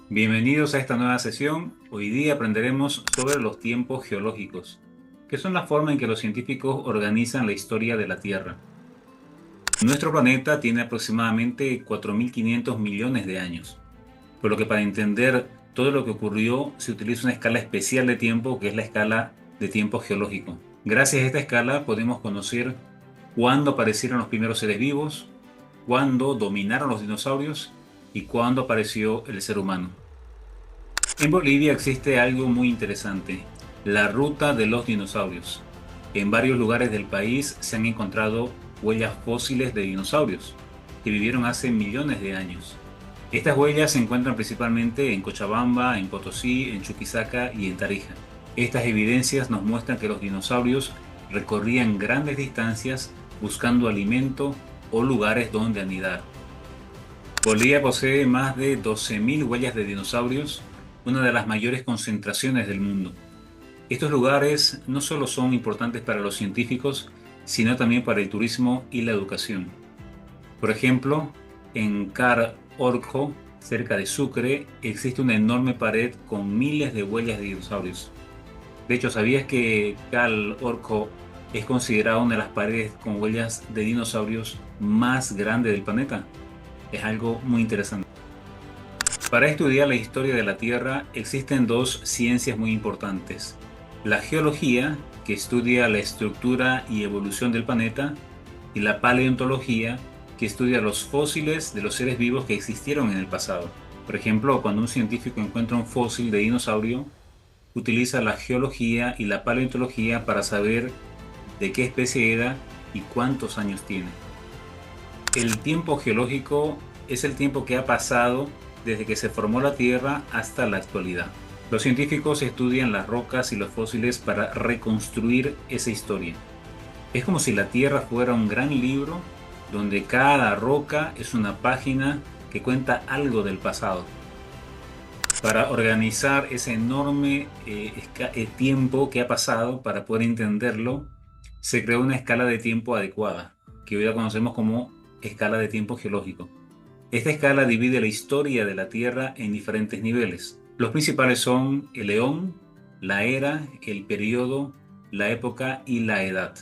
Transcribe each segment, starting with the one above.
Bienvenidos a esta nueva sesión. Hoy día aprenderemos sobre los tiempos geológicos, que son la forma en que los científicos organizan la historia de la Tierra. Nuestro planeta tiene aproximadamente 4.500 millones de años, por lo que para entender todo lo que ocurrió se utiliza una escala especial de tiempo que es la escala de tiempo geológico. Gracias a esta escala podemos conocer cuándo aparecieron los primeros seres vivos, cuándo dominaron los dinosaurios y cuándo apareció el ser humano. En Bolivia existe algo muy interesante, la ruta de los dinosaurios. En varios lugares del país se han encontrado huellas fósiles de dinosaurios que vivieron hace millones de años. Estas huellas se encuentran principalmente en Cochabamba, en Potosí, en Chuquisaca y en Tarija. Estas evidencias nos muestran que los dinosaurios recorrían grandes distancias buscando alimento o lugares donde anidar. Bolivia posee más de 12.000 huellas de dinosaurios, una de las mayores concentraciones del mundo. Estos lugares no solo son importantes para los científicos, sino también para el turismo y la educación. Por ejemplo, en Car Orco, cerca de Sucre, existe una enorme pared con miles de huellas de dinosaurios. De hecho, ¿sabías que Cal Orco es considerada una de las paredes con huellas de dinosaurios más grandes del planeta? Es algo muy interesante. Para estudiar la historia de la Tierra existen dos ciencias muy importantes. La geología, que estudia la estructura y evolución del planeta, y la paleontología, que estudia los fósiles de los seres vivos que existieron en el pasado. Por ejemplo, cuando un científico encuentra un fósil de dinosaurio, utiliza la geología y la paleontología para saber de qué especie era y cuántos años tiene. El tiempo geológico es el tiempo que ha pasado desde que se formó la Tierra hasta la actualidad. Los científicos estudian las rocas y los fósiles para reconstruir esa historia. Es como si la Tierra fuera un gran libro donde cada roca es una página que cuenta algo del pasado. Para organizar ese enorme tiempo que ha pasado, para poder entenderlo, se creó una escala de tiempo adecuada, que hoy la conocemos como escala de tiempo geológico. Esta escala divide la historia de la Tierra en diferentes niveles. Los principales son el eón, la era, el periodo, la época y la edad.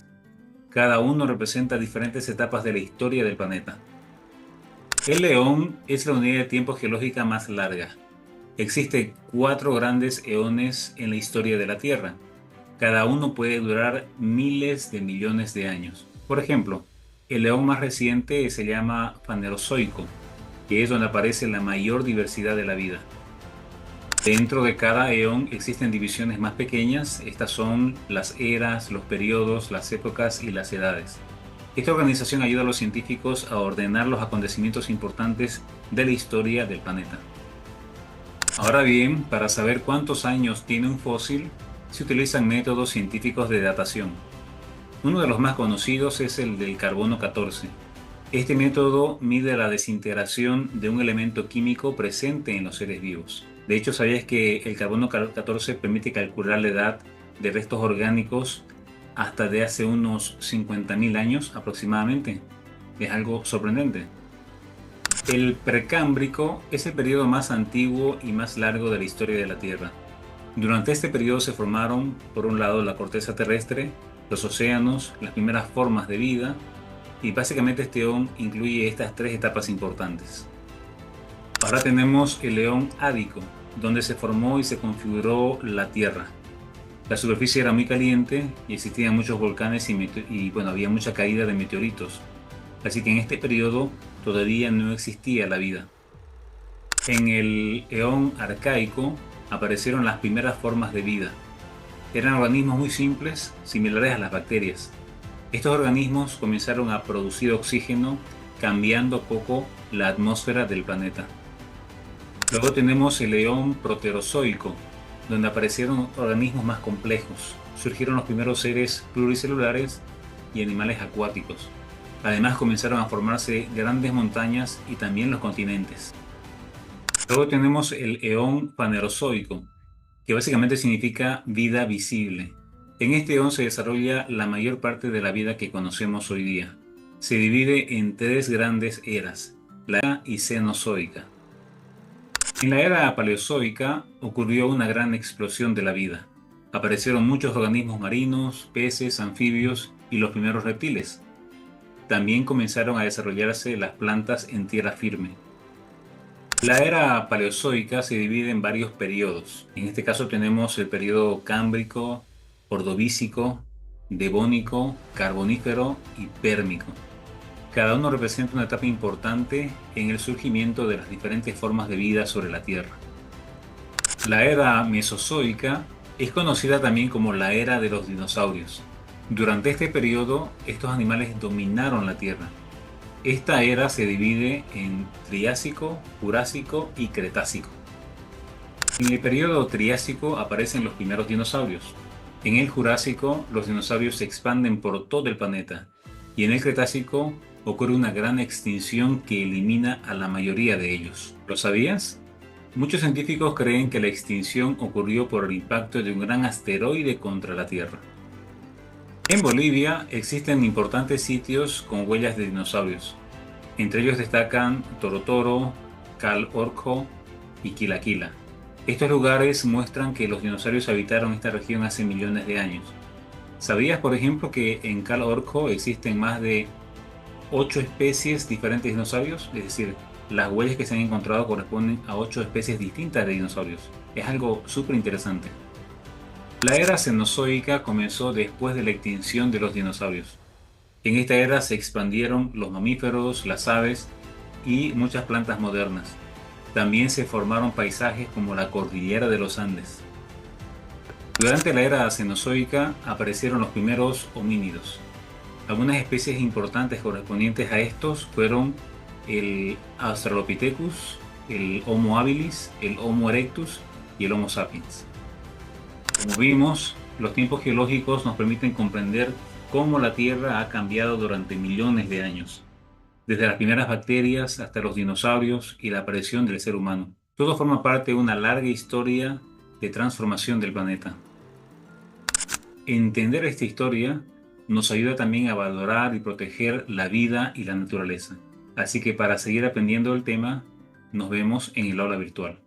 Cada uno representa diferentes etapas de la historia del planeta. El eón es la unidad de tiempo geológica más larga. Existen 4 grandes eones en la historia de la Tierra. Cada uno puede durar miles de millones de años. Por ejemplo, el eón más reciente se llama Fanerozoico, que es donde aparece la mayor diversidad de la vida. Dentro de cada eón existen divisiones más pequeñas. Estas son las eras, los periodos, las épocas y las edades. Esta organización ayuda a los científicos a ordenar los acontecimientos importantes de la historia del planeta. Ahora bien, para saber cuántos años tiene un fósil, se utilizan métodos científicos de datación. Uno de los más conocidos es el del carbono 14. Este método mide la desintegración de un elemento químico presente en los seres vivos. De hecho, ¿sabías que el carbono 14 permite calcular la edad de restos orgánicos hasta de hace unos 50.000 años aproximadamente? Es algo sorprendente. El Precámbrico es el periodo más antiguo y más largo de la historia de la Tierra. Durante este periodo se formaron, por un lado, la corteza terrestre, los océanos, las primeras formas de vida, y básicamente este eón incluye estas 3 etapas importantes. Ahora tenemos el eón Ádico, donde se formó y se configuró la Tierra. La superficie era muy caliente y existían muchos volcanes y había mucha caída de meteoritos. Así que en este periodo todavía no existía la vida. En el eón Arcaico aparecieron las primeras formas de vida. Eran organismos muy simples, similares a las bacterias. Estos organismos comenzaron a producir oxígeno, cambiando poco la atmósfera del planeta. Luego tenemos el eón Proterozoico, donde aparecieron organismos más complejos. Surgieron los primeros seres pluricelulares y animales acuáticos. Además comenzaron a formarse grandes montañas y también los continentes. Luego tenemos el eón Fanerozoico, que básicamente significa vida visible. En este eón se desarrolla la mayor parte de la vida que conocemos hoy día. Se divide en 3 grandes eras, la era y cenozoica. En la era paleozoica ocurrió una gran explosión de la vida. Aparecieron muchos organismos marinos, peces, anfibios y los primeros reptiles. También comenzaron a desarrollarse las plantas en tierra firme. La era paleozoica se divide en varios periodos. En este caso tenemos el periodo cámbrico, ordovícico, devónico, carbonífero y pérmico. Cada uno representa una etapa importante en el surgimiento de las diferentes formas de vida sobre la Tierra. La era mesozoica es conocida también como la era de los dinosaurios. Durante este periodo, estos animales dominaron la Tierra. Esta era se divide en Triásico, Jurásico y Cretácico. En el periodo Triásico aparecen los primeros dinosaurios. En el Jurásico, los dinosaurios se expanden por todo el planeta. Y en el Cretácico ocurre una gran extinción que elimina a la mayoría de ellos. ¿Lo sabías? Muchos científicos creen que la extinción ocurrió por el impacto de un gran asteroide contra la Tierra. En Bolivia existen importantes sitios con huellas de dinosaurios. Entre ellos destacan Torotoro, Cal Orco y Quilaquila. Estos lugares muestran que los dinosaurios habitaron esta región hace millones de años. ¿Sabías, por ejemplo, que en Cal Orco existen más de 8 especies diferentes de dinosaurios? Es decir, las huellas que se han encontrado corresponden a 8 especies distintas de dinosaurios. Es algo súper interesante. La era cenozoica comenzó después de la extinción de los dinosaurios. En esta era se expandieron los mamíferos, las aves y muchas plantas modernas. También se formaron paisajes como la cordillera de los Andes. Durante la era cenozoica aparecieron los primeros homínidos. Algunas especies importantes correspondientes a estos fueron el Australopithecus, el Homo habilis, el Homo erectus y el Homo sapiens. Como vimos, los tiempos geológicos nos permiten comprender cómo la Tierra ha cambiado durante millones de años, desde las primeras bacterias hasta los dinosaurios y la aparición del ser humano. Todo forma parte de una larga historia de transformación del planeta. Entender esta historia nos ayuda también a valorar y proteger la vida y la naturaleza. Así que para seguir aprendiendo del tema, nos vemos en el aula virtual.